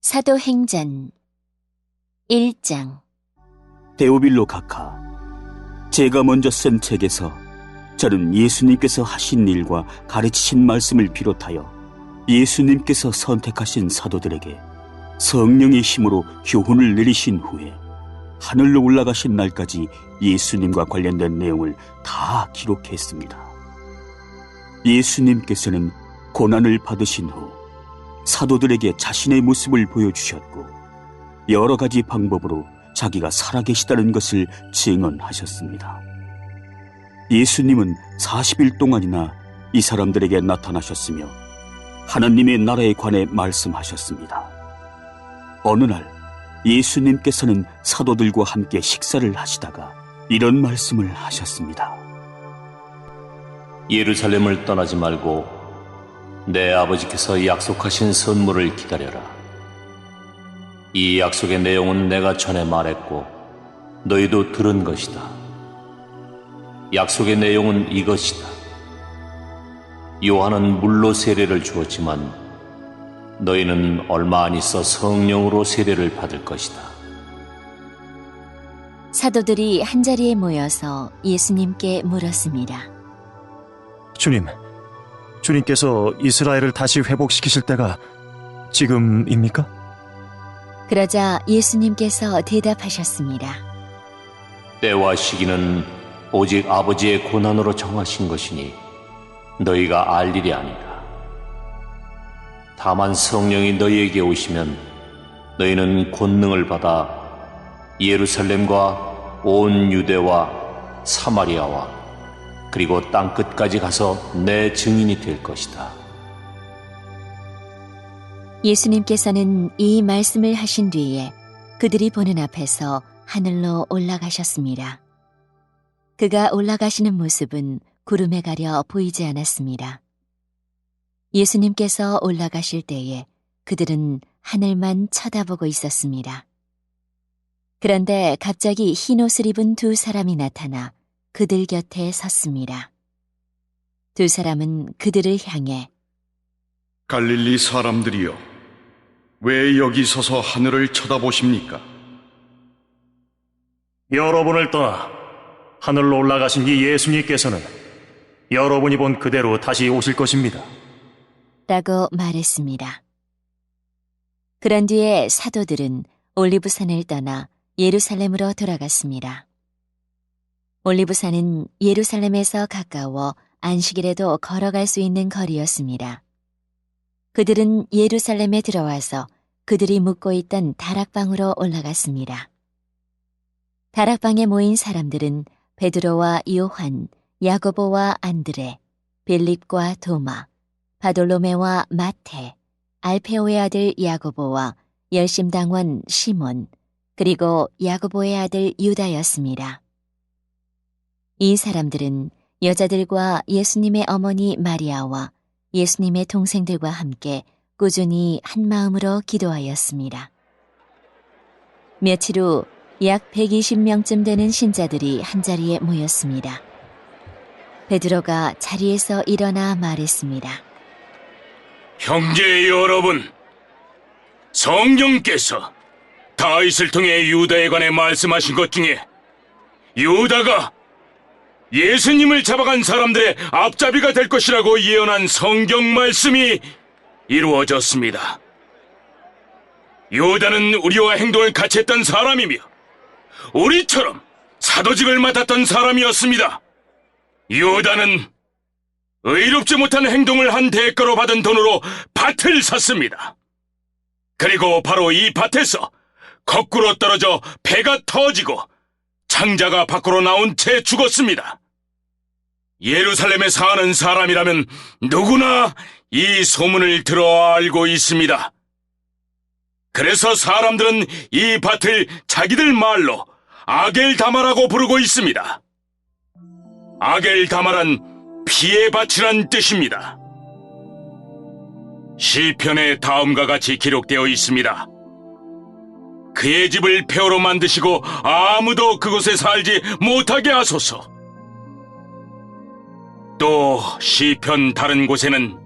사도행전 1장. 데오빌로 각하, 제가 먼저 쓴 책에서 저는 예수님께서 하신 일과 가르치신 말씀을 비롯하여 예수님께서 선택하신 사도들에게 성령의 힘으로 교훈을 내리신 후에 하늘로 올라가신 날까지 예수님과 관련된 내용을 다 기록했습니다. 예수님께서는 고난을 받으신 후 사도들에게 자신의 모습을 보여주셨고 여러 가지 방법으로 자기가 살아계시다는 것을 증언하셨습니다. 예수님은 40일 동안이나 이 사람들에게 나타나셨으며 하나님의 나라에 관해 말씀하셨습니다. 어느 날 예수님께서는 사도들과 함께 식사를 하시다가 이런 말씀을 하셨습니다. 예루살렘을 떠나지 말고 내 아버지께서 약속하신 선물을 기다려라. 이 약속의 내용은 내가 전에 말했고 너희도 들은 것이다. 약속의 내용은 이것이다. 요한은 물로 세례를 주었지만 너희는 얼마 안 있어 성령으로 세례를 받을 것이다. 사도들이 한자리에 모여서 예수님께 물었습니다. 주님께서 이스라엘을 다시 회복시키실 때가 지금입니까? 그러자 예수님께서 대답하셨습니다. 때와 시기는 오직 아버지의 고난으로 정하신 것이니 너희가 알 일이 아니다. 다만 성령이 너희에게 오시면 너희는 권능을 받아 예루살렘과 온 유대와 사마리아와 그리고 땅끝까지 가서 내 증인이 될 것이다. 예수님께서는 이 말씀을 하신 뒤에 그들이 보는 앞에서 하늘로 올라가셨습니다. 그가 올라가시는 모습은 구름에 가려 보이지 않았습니다. 예수님께서 올라가실 때에 그들은 하늘만 쳐다보고 있었습니다. 그런데 갑자기 흰 옷을 입은 두 사람이 나타나 그들 곁에 섰습니다. 두 사람은 그들을 향해 갈릴리 사람들이여, 왜 여기 서서 하늘을 쳐다보십니까? 여러분을 떠나 하늘로 올라가신 이 예수님께서는 여러분이 본 그대로 다시 오실 것입니다. 라고 말했습니다. 그런 뒤에 사도들은 올리브산을 떠나 예루살렘으로 돌아갔습니다. 올리브산은 예루살렘에서 가까워 안식일에도 걸어갈 수 있는 거리였습니다. 그들은 예루살렘에 들어와서 그들이 묵고 있던 다락방으로 올라갔습니다. 다락방에 모인 사람들은 베드로와 요한, 야고보와 안드레, 빌립과 도마, 바돌로메와 마태, 알페오의 아들 야고보와 열심당원 시몬, 그리고 야고보의 아들 유다였습니다. 이 사람들은 여자들과 예수님의 어머니 마리아와 예수님의 동생들과 함께 꾸준히 한 마음으로 기도하였습니다. 며칠 후 약 120명쯤 되는 신자들이 한자리에 모였습니다. 베드로가 자리에서 일어나 말했습니다. 형제 여러분, 성령께서 다윗을 통해 유다에 관해 말씀하신 것 중에 유다가 예수님을 잡아간 사람들의 앞잡이가 될 것이라고 예언한 성경 말씀이 이루어졌습니다. 유다는 우리와 행동을 같이 했던 사람이며 우리처럼 사도직을 맡았던 사람이었습니다. 유다는 의롭지 못한 행동을 한 대가로 받은 돈으로 밭을 샀습니다. 그리고 바로 이 밭에서 거꾸로 떨어져 배가 터지고 창자가 밖으로 나온 채 죽었습니다. 예루살렘에 사는 사람이라면 누구나 이 소문을 들어 알고 있습니다. 그래서 사람들은 이 밭을 자기들 말로 아겔다마라고 부르고 있습니다. 아겔다마란 피의 밭이란 뜻입니다. 시편에 다음과 같이 기록되어 있습니다. 그의 집을 폐허로 만드시고 아무도 그곳에 살지 못하게 하소서. 또 시편 다른 곳에는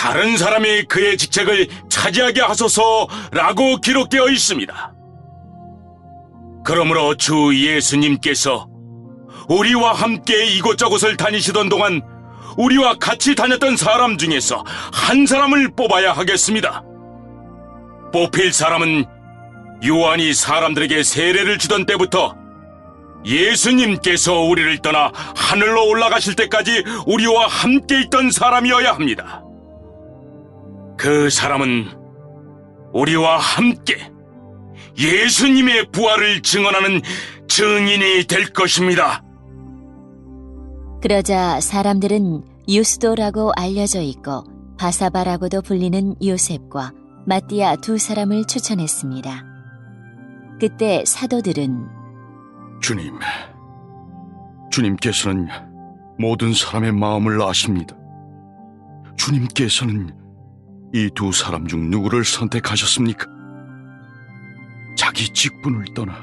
다른 사람이 그의 직책을 차지하게 하소서라고 기록되어 있습니다. 그러므로 주 예수님께서 우리와 함께 이곳저곳을 다니시던 동안 우리와 같이 다녔던 사람 중에서 한 사람을 뽑아야 하겠습니다. 뽑힐 사람은 요한이 사람들에게 세례를 주던 때부터 예수님께서 우리를 떠나 하늘로 올라가실 때까지 우리와 함께 있던 사람이어야 합니다. 그 사람은 우리와 함께 예수님의 부활을 증언하는 증인이 될 것입니다. 그러자 사람들은 유스도라고 알려져 있고 바사바라고도 불리는 요셉과 마띠아 두 사람을 추천했습니다. 그때 사도들은 주님께서는 모든 사람의 마음을 아십니다. 주님께서는 이 두 사람 중 누구를 선택하셨습니까? 자기 직분을 떠나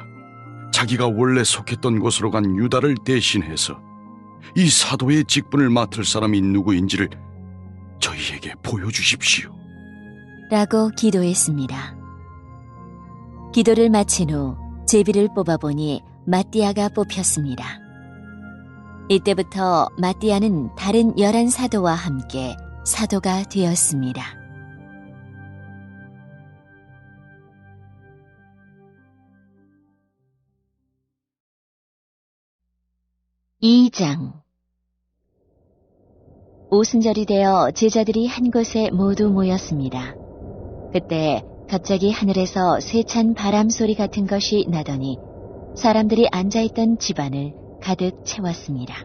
자기가 원래 속했던 곳으로 간 유다를 대신해서 이 사도의 직분을 맡을 사람이 누구인지를 저희에게 보여주십시오. 라고 기도했습니다. 기도를 마친 후 제비를 뽑아보니 마띠아가 뽑혔습니다. 이때부터 마띠아는 다른 11사도와 함께 사도가 되었습니다. (2장) 오순절이 되어 제자들이 한 곳에 모두 모였습니다. 그때 갑자기 하늘에서 세찬 바람 소리 같은 것이 나더니 사람들이 앉아있던 집안을 가득 채웠습니다.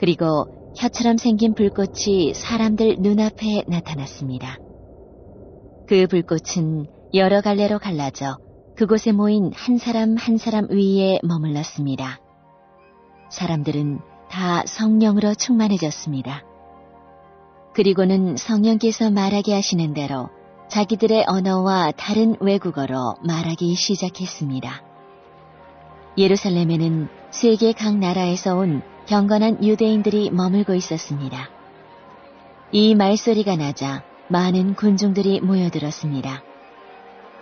그리고 혀처럼 생긴 불꽃이 사람들 눈앞에 나타났습니다. 그 불꽃은 여러 갈래로 갈라져 그곳에 모인 한 사람 한 사람 위에 머물렀습니다. 사람들은 다 성령으로 충만해졌습니다. 그리고는 성령께서 말하게 하시는 대로 자기들의 언어와 다른 외국어로 말하기 시작했습니다. 예루살렘에는 세계 각 나라에서 온 경건한 유대인들이 머물고 있었습니다. 이 말소리가 나자 많은 군중들이 모여들었습니다.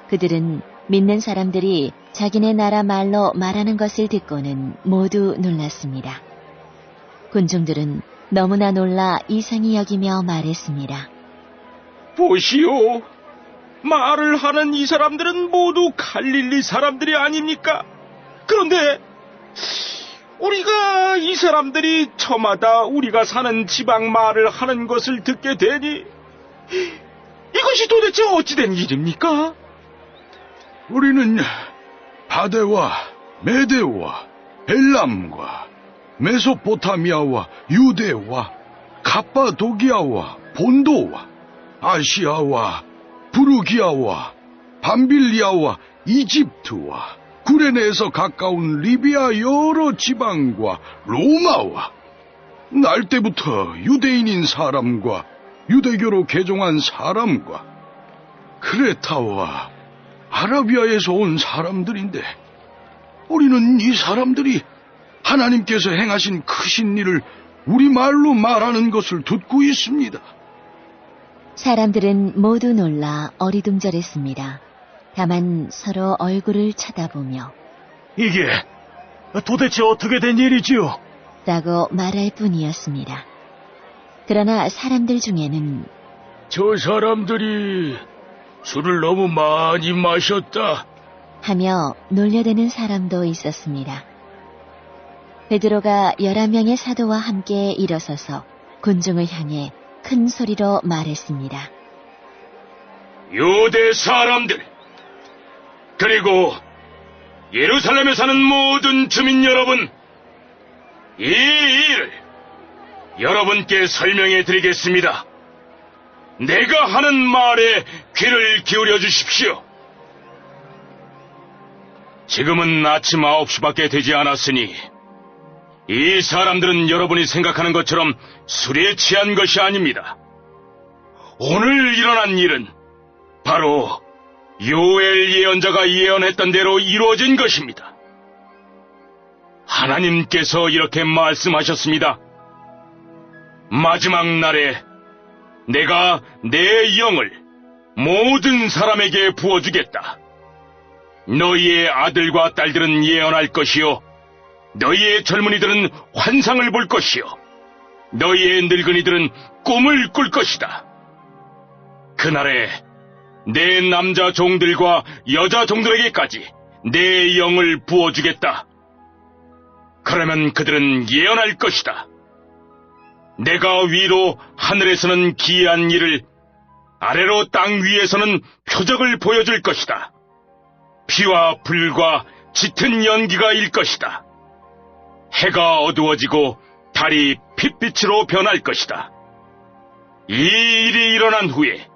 그들은 믿는 사람들이 자기네 나라 말로 말하는 것을 듣고는 모두 놀랐습니다. 군중들은 너무나 놀라 이상히 여기며 말했습니다. 보시오, 말을 하는 이 사람들은 모두 갈릴리 사람들이 아닙니까? 그런데 우리가 이 사람들이 저마다 우리가 사는 지방 말을 하는 것을 듣게 되니 이것이 도대체 어찌된 일입니까? 우리는 바데와 메데와 엘람과 메소포타미아와 유대와 갑바도기아와 본도와 아시아와 부르기아와 밤빌리아와 이집트와 구레네에서 가까운 리비아 여러 지방과 로마와 날 때부터 유대인인 사람과 유대교로 개종한 사람과 크레타와 아라비아에서 온 사람들인데 우리는 이 사람들이 하나님께서 행하신 크신 일을 우리말로 말하는 것을 듣고 있습니다. 사람들은 모두 놀라 어리둥절했습니다. 다만 서로 얼굴을 쳐다보며 이게 도대체 어떻게 된 일이지요? 라고 말할 뿐이었습니다. 그러나 사람들 중에는 저 사람들이 술을 너무 많이 마셨다 하며 놀려대는 사람도 있었습니다. 베드로가 11명의 사도와 함께 일어서서 군중을 향해 큰 소리로 말했습니다. 유대 사람들, 그리고 예루살렘에 사는 모든 주민 여러분, 이 일을 여러분께 설명해 드리겠습니다. 내가 하는 말에 귀를 기울여 주십시오. 지금은 아침 9시밖에 되지 않았으니 이 사람들은 여러분이 생각하는 것처럼 술에 취한 것이 아닙니다. 오늘 일어난 일은 바로 요엘 예언자가 예언했던 대로 이루어진 것입니다. 하나님께서 이렇게 말씀하셨습니다. 마지막 날에 내가 내 영을 모든 사람에게 부어주겠다. 너희의 아들과 딸들은 예언할 것이요, 너희의 젊은이들은 환상을 볼 것이요, 너희의 늙은이들은 꿈을 꿀 것이다. 그날에 내 남자 종들과 여자 종들에게까지 내 영을 부어주겠다. 그러면 그들은 예언할 것이다. 내가 위로 하늘에서는 기이한 일을, 아래로 땅 위에서는 표적을 보여줄 것이다. 피와 불과 짙은 연기가 일 것이다. 해가 어두워지고 달이 핏빛으로 변할 것이다. 이 일이 일어난 후에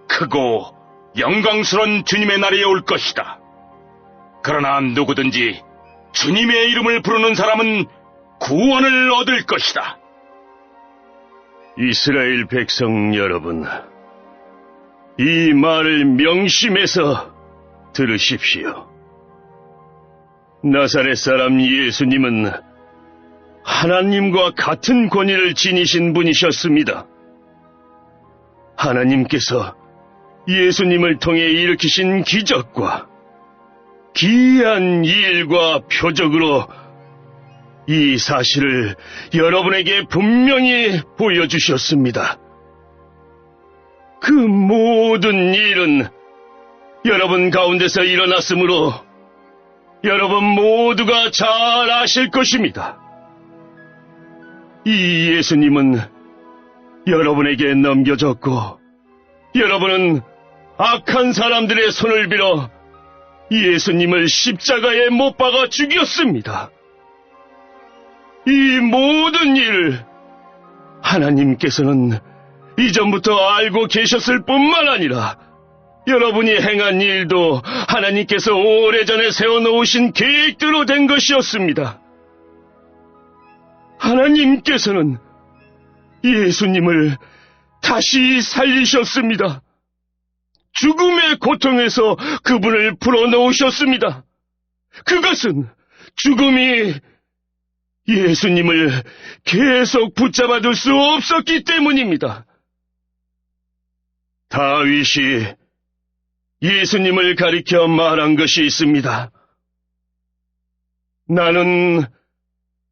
크고 영광스러운 주님의 날이 올 것이다. 그러나 누구든지 주님의 이름을 부르는 사람은 구원을 얻을 것이다. 이스라엘 백성 여러분, 이 말을 명심해서 들으십시오. 나사렛 사람 예수님은 하나님과 같은 권위를 지니신 분이셨습니다. 하나님께서 예수님을 통해 일으키신 기적과 기이한 일과 표적으로 이 사실을 여러분에게 분명히 보여주셨습니다. 그 모든 일은 여러분 가운데서 일어났으므로 여러분 모두가 잘 아실 것입니다. 이 예수님은 여러분에게 넘겨졌고, 여러분은 악한 사람들의 손을 빌어 예수님을 십자가에 못 박아 죽였습니다. 이 모든 일을 하나님께서는 이전부터 알고 계셨을 뿐만 아니라 여러분이 행한 일도 하나님께서 오래전에 세워놓으신 계획대로 된 것이었습니다. 하나님께서는 예수님을 다시 살리셨습니다. 죽음의 고통에서 그분을 풀어놓으셨습니다. 그것은 죽음이 예수님을 계속 붙잡아둘 수 없었기 때문입니다. 다윗이 예수님을 가리켜 말한 것이 있습니다. 나는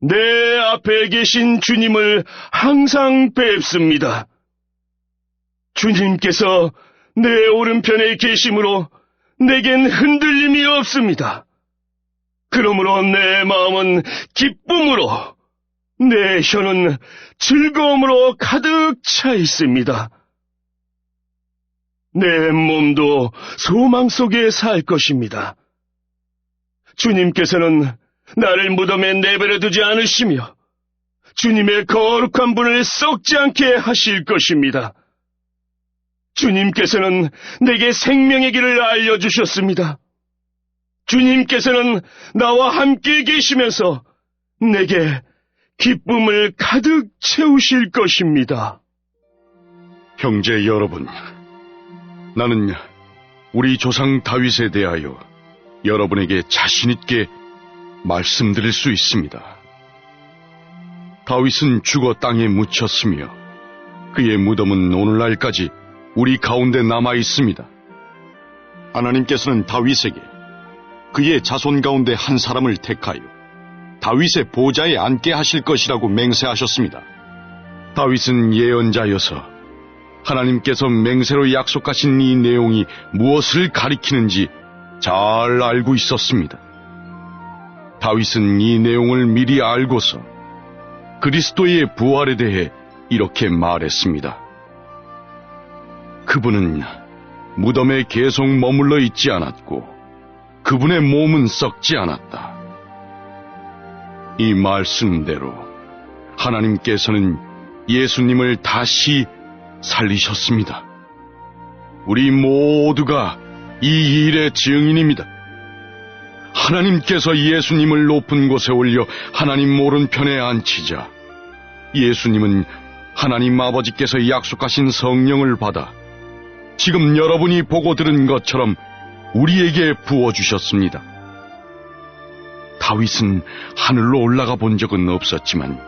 내 앞에 계신 주님을 항상 뵙습니다. 주님께서 내 오른편에 계심으로 내겐 흔들림이 없습니다. 그러므로 내 마음은 기쁨으로, 내 혀는 즐거움으로 가득 차 있습니다. 내 몸도 소망 속에 살 것입니다. 주님께서는 나를 무덤에 내버려 두지 않으시며 주님의 거룩한 분을 썩지 않게 하실 것입니다. 주님께서는 내게 생명의 길을 알려주셨습니다. 주님께서는 나와 함께 계시면서 내게 기쁨을 가득 채우실 것입니다. 형제 여러분, 나는 우리 조상 다윗에 대하여 여러분에게 자신 있게 말씀드릴 수 있습니다. 다윗은 죽어 땅에 묻혔으며 그의 무덤은 오늘날까지 우리 가운데 남아 있습니다. 하나님께서는 다윗에게 그의 자손 가운데 한 사람을 택하여 다윗의 보좌에 앉게 하실 것이라고 맹세하셨습니다. 다윗은 예언자여서 하나님께서 맹세로 약속하신 이 내용이 무엇을 가리키는지 잘 알고 있었습니다. 다윗은 이 내용을 미리 알고서 그리스도의 부활에 대해 이렇게 말했습니다. 그분은 무덤에 계속 머물러 있지 않았고 그분의 몸은 썩지 않았다. 이 말씀대로 하나님께서는 예수님을 다시 살리셨습니다. 우리 모두가 이 일의 증인입니다. 하나님께서 예수님을 높은 곳에 올려 하나님 오른편에 앉히자 예수님은 하나님 아버지께서 약속하신 성령을 받아 지금 여러분이 보고 들은 것처럼 우리에게 부어주셨습니다. 다윗은 하늘로 올라가 본 적은 없었지만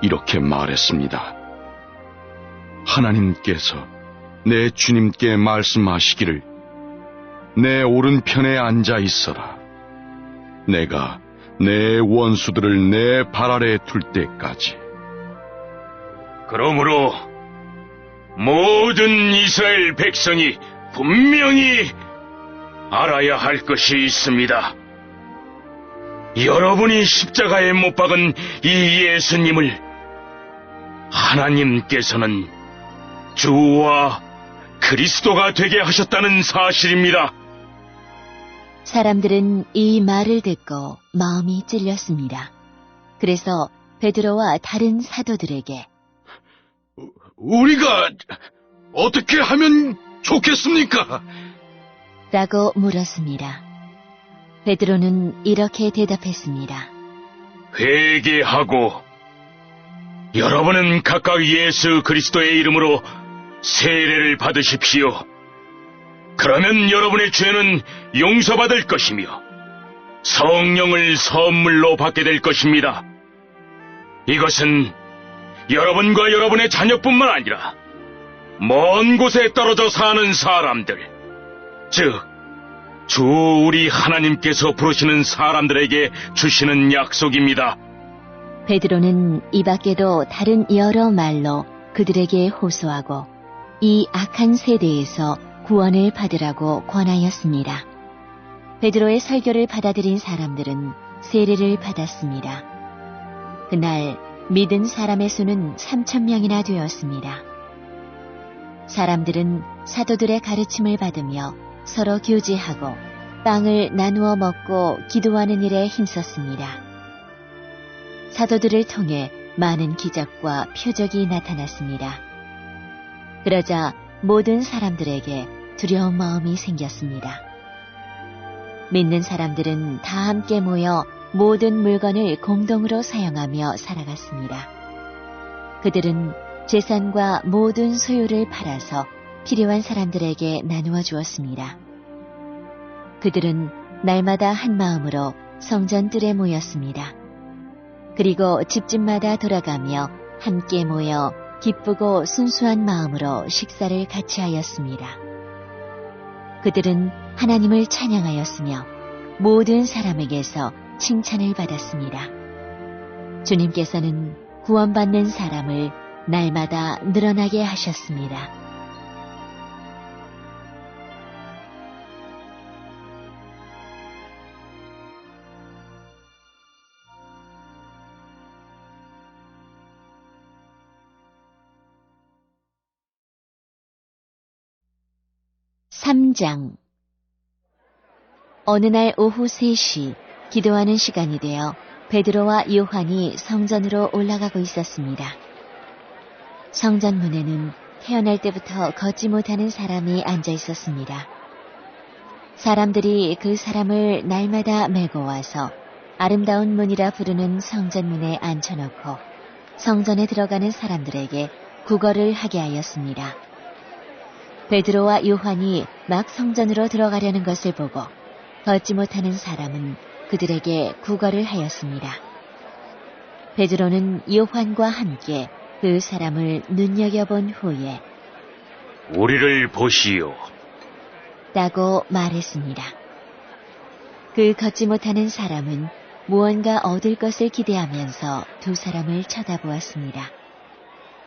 이렇게 말했습니다. 하나님께서 내 주님께 말씀하시기를 내 오른편에 앉아 있어라. 내가 내 원수들을 내 발 아래 둘 때까지. 그러므로 모든 이스라엘 백성이 분명히 알아야 할 것이 있습니다. 여러분이 십자가에 못 박은 이 예수님을 하나님께서는 주와 그리스도가 되게 하셨다는 사실입니다. 사람들은 이 말을 듣고 마음이 찔렸습니다. 그래서 베드로와 다른 사도들에게 우리가 어떻게 하면 좋겠습니까? 라고 물었습니다. 베드로는 이렇게 대답했습니다. 회개하고 여러분은 각각 예수 그리스도의 이름으로 세례를 받으십시오. 그러면 여러분의 죄는 용서받을 것이며 성령을 선물로 받게 될 것입니다. 이것은 여러분과 여러분의 자녀뿐만 아니라 먼 곳에 떨어져 사는 사람들, 즉 주 우리 하나님께서 부르시는 사람들에게 주시는 약속입니다. 베드로는 이 밖에도 다른 여러 말로 그들에게 호소하고 이 악한 세대에서 구원을 받으라고 권하였습니다. 베드로의 설교를 받아들인 사람들은 세례를 받았습니다. 그날 믿은 사람의 수는 3,000명이나 되었습니다. 사람들은 사도들의 가르침을 받으며 서로 교제하고 빵을 나누어 먹고 기도하는 일에 힘썼습니다. 사도들을 통해 많은 기적과 표적이 나타났습니다. 그러자 모든 사람들에게 두려운 마음이 생겼습니다. 믿는 사람들은 다 함께 모여 모든 물건을 공동으로 사용하며 살아갔습니다. 그들은 재산과 모든 소유를 팔아서 필요한 사람들에게 나누어 주었습니다. 그들은 날마다 한 마음으로 성전 뜰에 모였습니다. 그리고 집집마다 돌아가며 함께 모여 기쁘고 순수한 마음으로 식사를 같이 하였습니다. 그들은 하나님을 찬양하였으며 모든 사람에게서 칭찬을 받았습니다. 주님께서는 구원받는 사람을 날마다 늘어나게 하셨습니다. (3장) 어느 날 오후 3시 기도하는 시간이 되어 베드로와 요한이 성전으로 올라가고 있었습니다. 성전 문에는 태어날 때부터 걷지 못하는 사람이 앉아 있었습니다. 사람들이 그 사람을 날마다 메고 와서 아름다운 문이라 부르는 성전 문에 앉혀놓고 성전에 들어가는 사람들에게 구걸을 하게 하였습니다. 베드로와 요한이 막 성전으로 들어가려는 것을 보고 걷지 못하는 사람은 그들에게 구걸을 하였습니다. 베드로는 요한과 함께 그 사람을 눈여겨본 후에 우리를 보시오. 라고 말했습니다. 그 걷지 못하는 사람은 무언가 얻을 것을 기대하면서 두 사람을 쳐다보았습니다.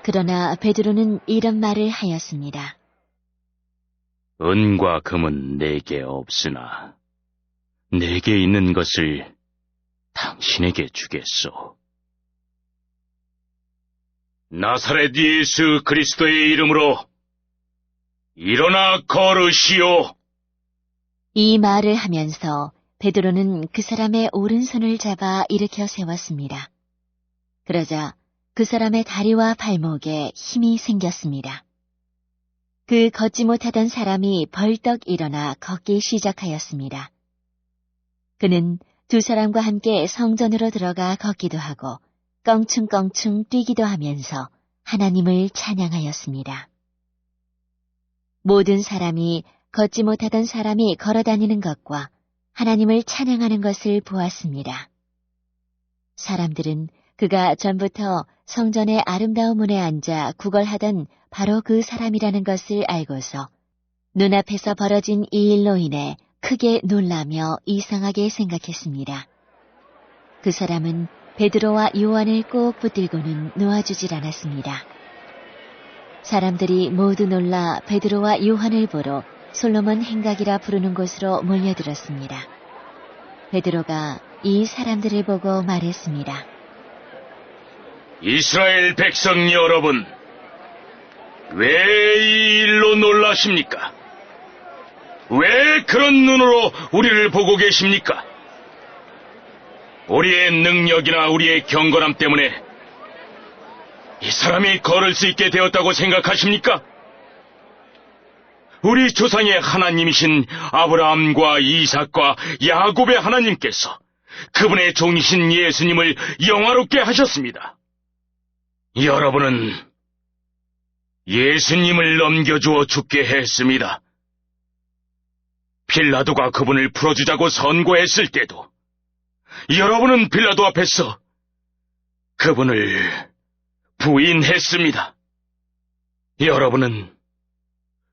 그러나 베드로는 이런 말을 하였습니다. 은과 금은 내게 없으나 내게 있는 것을 당신에게 주겠소. 나사렛 예수 그리스도의 이름으로 일어나 걸으시오. 이 말을 하면서 베드로는 그 사람의 오른손을 잡아 일으켜 세웠습니다. 그러자 그 사람의 다리와 발목에 힘이 생겼습니다. 그 걷지 못하던 사람이 벌떡 일어나 걷기 시작하였습니다. 그는 두 사람과 함께 성전으로 들어가 걷기도 하고 껑충껑충 뛰기도 하면서 하나님을 찬양하였습니다. 모든 사람이 걷지 못하던 사람이 걸어다니는 것과 하나님을 찬양하는 것을 보았습니다. 사람들은 그가 전부터 성전의 아름다운 문에 앉아 구걸하던 바로 그 사람이라는 것을 알고서 눈앞에서 벌어진 이 일로 인해 크게 놀라며 이상하게 생각했습니다. 그 사람은 베드로와 요한을 꼭 붙들고는 놓아주질 않았습니다. 사람들이 모두 놀라 베드로와 요한을 보러 솔로몬 행각이라 부르는 곳으로 몰려들었습니다. 베드로가 이 사람들을 보고 말했습니다. 이스라엘 백성 여러분, 왜 이 일로 놀라십니까? 왜 그런 눈으로 우리를 보고 계십니까? 우리의 능력이나 우리의 경건함 때문에 이 사람이 걸을 수 있게 되었다고 생각하십니까? 우리 조상의 하나님이신 아브라함과 이삭과 야곱의 하나님께서 그분의 종이신 예수님을 영화롭게 하셨습니다. 여러분은 예수님을 넘겨주어 죽게 했습니다. 빌라도가 그분을 풀어주자고 선고했을 때도 여러분은 빌라도 앞에서 그분을 부인했습니다. 여러분은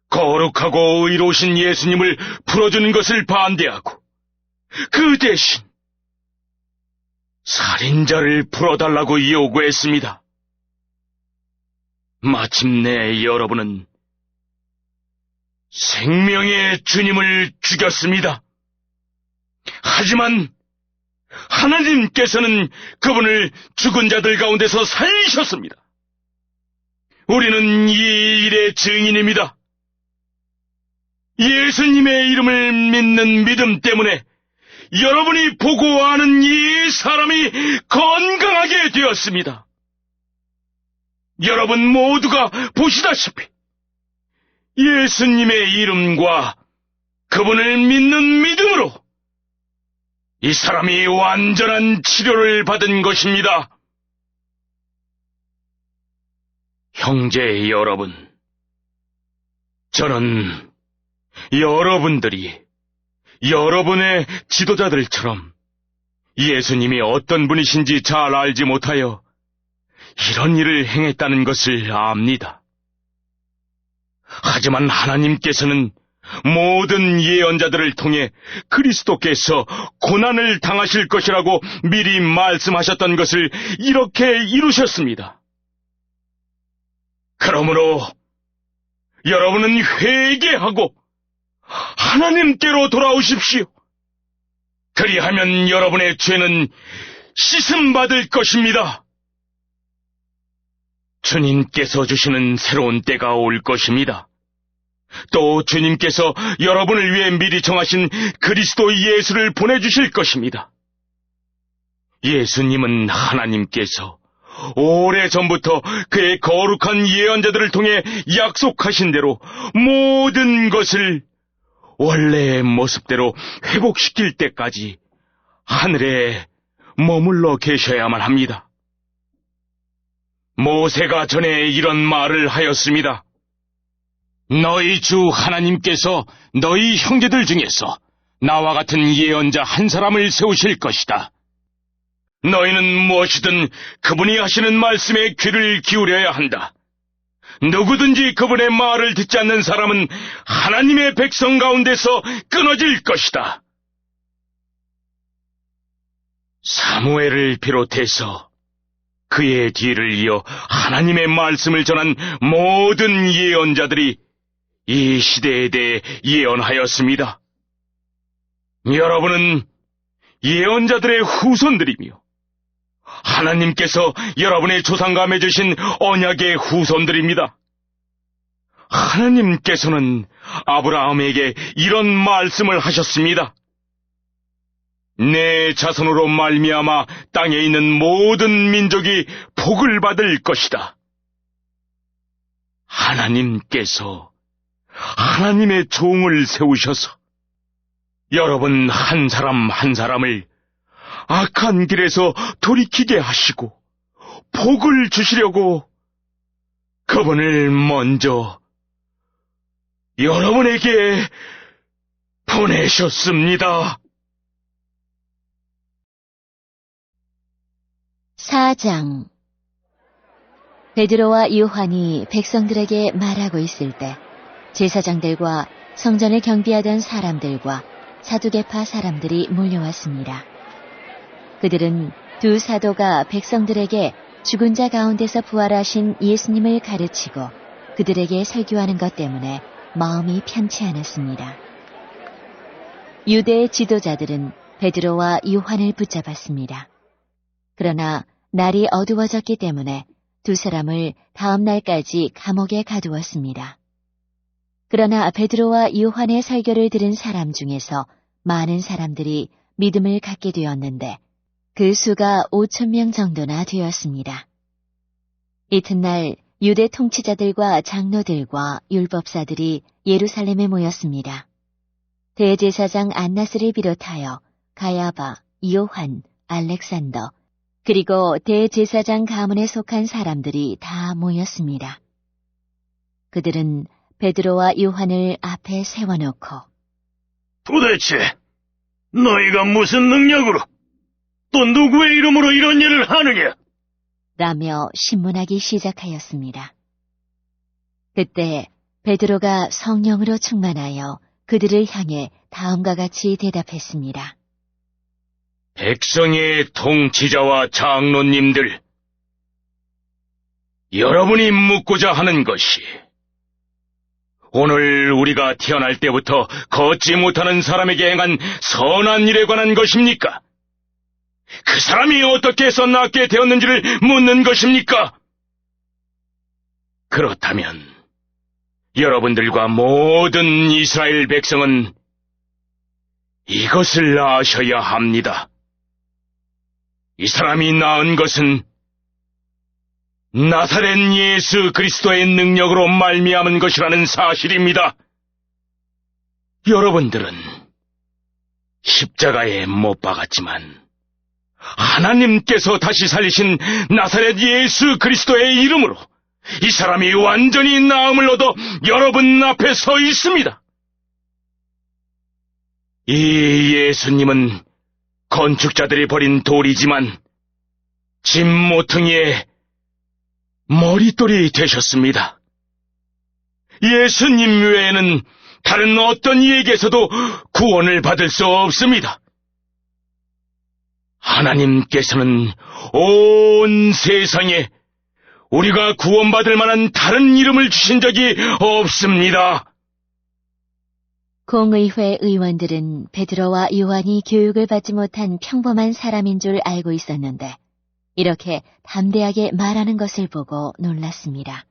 거룩하고 의로우신 예수님을 풀어주는 것을 반대하고 그 대신 살인자를 풀어달라고 요구했습니다. 마침내 여러분은 생명의 주님을 죽였습니다. 하지만 하나님께서는 그분을 죽은 자들 가운데서 살리셨습니다. 우리는 이 일의 증인입니다. 예수님의 이름을 믿는 믿음 때문에 여러분이 보고 아는 이 사람이 건강하게 되었습니다. 여러분 모두가 보시다시피 예수님의 이름과 그분을 믿는 믿음으로 이 사람이 완전한 치료를 받은 것입니다. 형제 여러분, 저는 여러분들이 여러분의 지도자들처럼 예수님이 어떤 분이신지 잘 알지 못하여 이런 일을 행했다는 것을 압니다. 하지만 하나님께서는 모든 예언자들을 통해 그리스도께서 고난을 당하실 것이라고 미리 말씀하셨던 것을 이렇게 이루셨습니다. 그러므로 여러분은 회개하고 하나님께로 돌아오십시오. 그리하면 여러분의 죄는 씻음받을 것입니다. 주님께서 주시는 새로운 때가 올 것입니다. 또 주님께서 여러분을 위해 미리 정하신 그리스도 예수를 보내주실 것입니다. 예수님은 하나님께서 오래전부터 그의 거룩한 예언자들을 통해 약속하신 대로 모든 것을 원래의 모습대로 회복시킬 때까지 하늘에 머물러 계셔야만 합니다. 모세가 전에 이런 말을 하였습니다. 너희 주 하나님께서 너희 형제들 중에서 나와 같은 예언자 한 사람을 세우실 것이다. 너희는 무엇이든 그분이 하시는 말씀에 귀를 기울여야 한다. 누구든지 그분의 말을 듣지 않는 사람은 하나님의 백성 가운데서 끊어질 것이다. 사무엘을 비롯해서 그의 뒤를 이어 하나님의 말씀을 전한 모든 예언자들이 이 시대에 대해 예언하였습니다. 여러분은 예언자들의 후손들이며 하나님께서 여러분의 조상과 맺으신 언약의 후손들입니다. 하나님께서는 아브라함에게 이런 말씀을 하셨습니다. 내 자손으로 말미암아 땅에 있는 모든 민족이 복을 받을 것이다. 하나님께서 하나님의 종을 세우셔서 여러분 한 사람 한 사람을 악한 길에서 돌이키게 하시고 복을 주시려고 그분을 먼저 여러분에게 보내셨습니다. 4장 베드로와 요한이 백성들에게 말하고 있을 때 제사장들과 성전을 경비하던 사람들과 사두개파 사람들이 몰려왔습니다. 그들은 두 사도가 백성들에게 죽은 자 가운데서 부활하신 예수님을 가르치고 그들에게 설교하는 것 때문에 마음이 편치 않았습니다. 유대의 지도자들은 베드로와 요한을 붙잡았습니다. 그러나 날이 어두워졌기 때문에 두 사람을 다음 날까지 감옥에 가두었습니다. 그러나 베드로와 요한의 설교를 들은 사람 중에서 많은 사람들이 믿음을 갖게 되었는데 그 수가 5,000명 정도나 되었습니다. 이튿날 유대 통치자들과 장로들과 율법사들이 예루살렘에 모였습니다. 대제사장 안나스를 비롯하여 가야바, 요한, 알렉산더, 그리고 대제사장 가문에 속한 사람들이 다 모였습니다. 그들은 베드로와 요한을 앞에 세워놓고 도대체 너희가 무슨 능력으로 또 누구의 이름으로 이런 일을 하느냐? 라며 신문하기 시작하였습니다. 그때 베드로가 성령으로 충만하여 그들을 향해 다음과 같이 대답했습니다. 백성의 통치자와 장로님들, 여러분이 묻고자 하는 것이 오늘 우리가 태어날 때부터 걷지 못하는 사람에게 행한 선한 일에 관한 것입니까? 그 사람이 어떻게 해서 낫게 되었는지를 묻는 것입니까? 그렇다면 여러분들과 모든 이스라엘 백성은 이것을 아셔야 합니다. 이 사람이 낳은 것은 나사렛 예수 그리스도의 능력으로 말미암은 것이라는 사실입니다. 여러분들은 십자가에 못 박았지만 하나님께서 다시 살리신 나사렛 예수 그리스도의 이름으로 이 사람이 완전히 나음을 얻어 여러분 앞에 서 있습니다. 이 예수님은 건축자들이 버린 돌이지만 집 모퉁이에 머릿돌이 되셨습니다. 예수님 외에는 다른 어떤 이에게서도 구원을 받을 수 없습니다. 하나님께서는 온 세상에 우리가 구원받을 만한 다른 이름을 주신 적이 없습니다. 공의회 의원들은 베드로와 요한이 교육을 받지 못한 평범한 사람인 줄 알고 있었는데 이렇게 담대하게 말하는 것을 보고 놀랐습니다.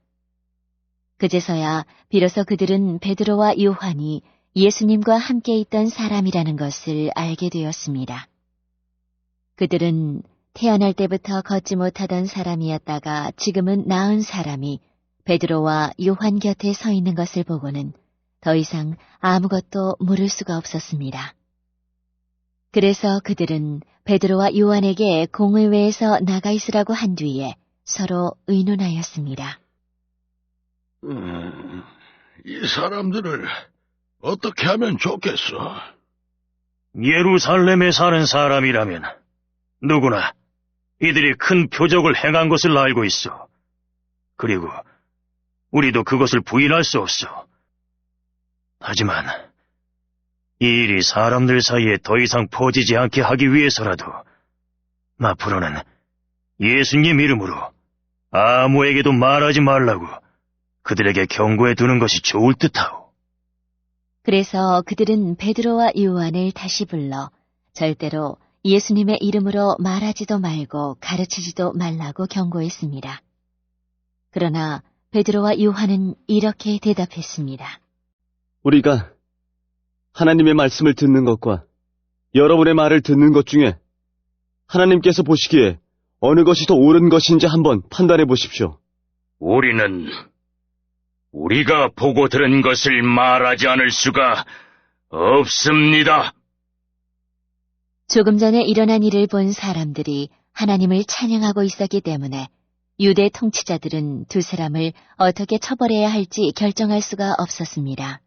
그제서야 비로소 그들은 베드로와 요한이 예수님과 함께 있던 사람이라는 것을 알게 되었습니다. 그들은 태어날 때부터 걷지 못하던 사람이었다가 지금은 나은 사람이 베드로와 요한 곁에 서 있는 것을 보고는 더 이상 아무것도 물을 수가 없었습니다. 그래서 그들은 베드로와 요한에게 공의회에서 나가 있으라고 한 뒤에 서로 의논하였습니다. 이 사람들을 어떻게 하면 좋겠어? 예루살렘에 사는 사람이라면 누구나 이들이 큰 표적을 행한 것을 알고 있어. 그리고 우리도 그것을 부인할 수 없어. 하지만 이 일이 사람들 사이에 더 이상 퍼지지 않게 하기 위해서라도 앞으로는 예수님 이름으로 아무에게도 말하지 말라고 그들에게 경고해 두는 것이 좋을 듯하오. 그래서 그들은 베드로와 요한을 다시 불러 절대로 예수님의 이름으로 말하지도 말고 가르치지도 말라고 경고했습니다. 그러나 베드로와 요한은 이렇게 대답했습니다. 우리가 하나님의 말씀을 듣는 것과 여러분의 말을 듣는 것 중에 하나님께서 보시기에 어느 것이 더 옳은 것인지 한번 판단해 보십시오. 우리는 우리가 보고 들은 것을 말하지 않을 수가 없습니다. 조금 전에 일어난 일을 본 사람들이 하나님을 찬양하고 있었기 때문에 유대 통치자들은 두 사람을 어떻게 처벌해야 할지 결정할 수가 없었습니다.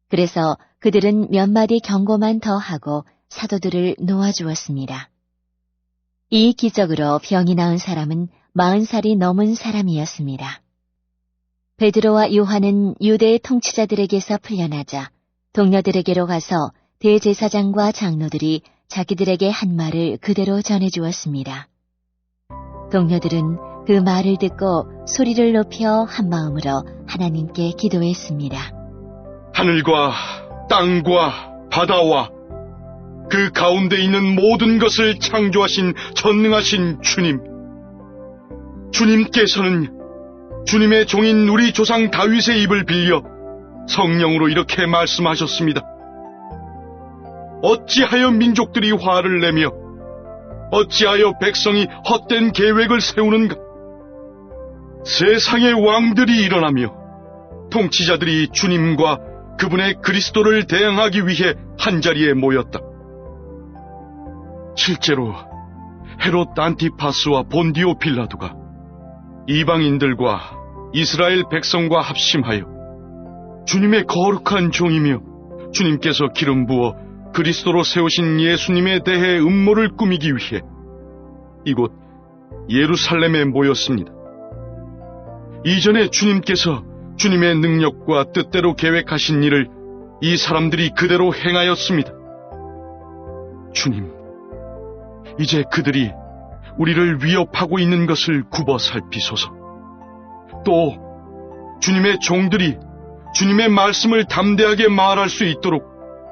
그래서 그들은 몇 마디 경고만 더 하고 사도들을 놓아주었습니다. 이 기적으로 병이 나은 사람은 40살이 넘은 사람이었습니다. 베드로와 요한은 유대의 통치자들에게서 풀려나자 동료들에게로 가서 대제사장과 장로들이 자기들에게 한 말을 그대로 전해주었습니다. 동료들은 그 말을 듣고 소리를 높여 한 마음으로 하나님께 기도했습니다. 하늘과 땅과 바다와 그 가운데 있는 모든 것을 창조하신 전능하신 주님. 주님께서는 주님의 종인 우리 조상 다윗의 입을 빌려 성령으로 이렇게 말씀하셨습니다. 어찌하여 민족들이 화를 내며 어찌하여 백성이 헛된 계획을 세우는가? 세상의 왕들이 일어나며 통치자들이 주님과 그분의 그리스도를 대항하기 위해 한자리에 모였다. 실제로 헤롯 안티파스와 본디오 빌라도가 이방인들과 이스라엘 백성과 합심하여 주님의 거룩한 종이며 주님께서 기름 부어 그리스도로 세우신 예수님에 대해 음모를 꾸미기 위해 이곳 예루살렘에 모였습니다. 이전에 주님께서 주님의 능력과 뜻대로 계획하신 일을 이 사람들이 그대로 행하였습니다. 주님, 이제 그들이 우리를 위협하고 있는 것을 굽어 살피소서. 또 주님의 종들이 주님의 말씀을 담대하게 말할 수 있도록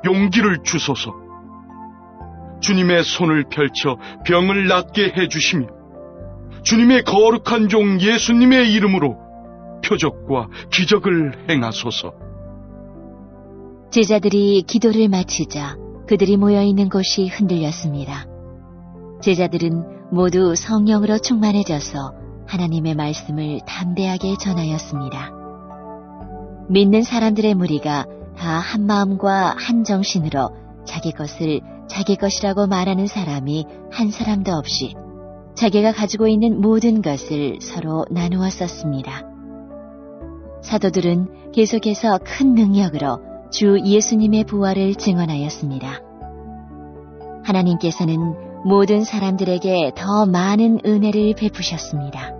용기를 주소서. 주님의 손을 펼쳐 병을 낫게 해주시며 주님의 거룩한 종 예수님의 이름으로 표적과 기적을 행하소서. 제자들이 기도를 마치자 그들이 모여있는 곳이 흔들렸습니다. 제자들은 모두 성령으로 충만해져서 하나님의 말씀을 담대하게 전하였습니다. 믿는 사람들의 무리가 다 한 마음과 한 정신으로 자기 것을 자기 것이라고 말하는 사람이 한 사람도 없이 자기가 가지고 있는 모든 것을 서로 나누어 썼습니다. 사도들은 계속해서 큰 능력으로 주 예수님의 부활을 증언하였습니다. 하나님께서는 모든 사람들에게 더 많은 은혜를 베푸셨습니다.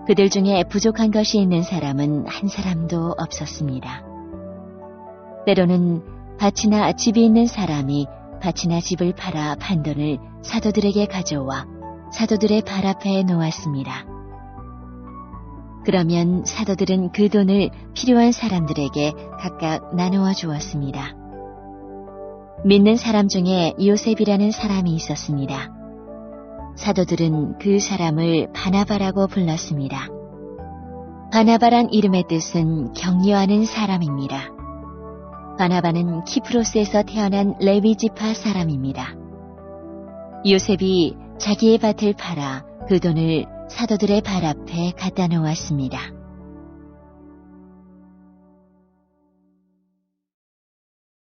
그들 중에 부족한 것이 있는 사람은 한 사람도 없었습니다. 때로는 밭이나 집이 있는 사람이 밭이나 집을 팔아 판돈을 사도들에게 가져와 사도들의 발 앞에 놓았습니다. 그러면 사도들은 그 돈을 필요한 사람들에게 각각 나누어 주었습니다. 믿는 사람 중에 요셉이라는 사람이 있었습니다. 사도들은 그 사람을 바나바라고 불렀습니다. 바나바란 이름의 뜻은 격려하는 사람입니다. 바나바는 키프로스에서 태어난 레위 지파 사람입니다. 요셉이 자기의 밭을 팔아 그 돈을 사도들의 발 앞에 갖다 놓았습니다.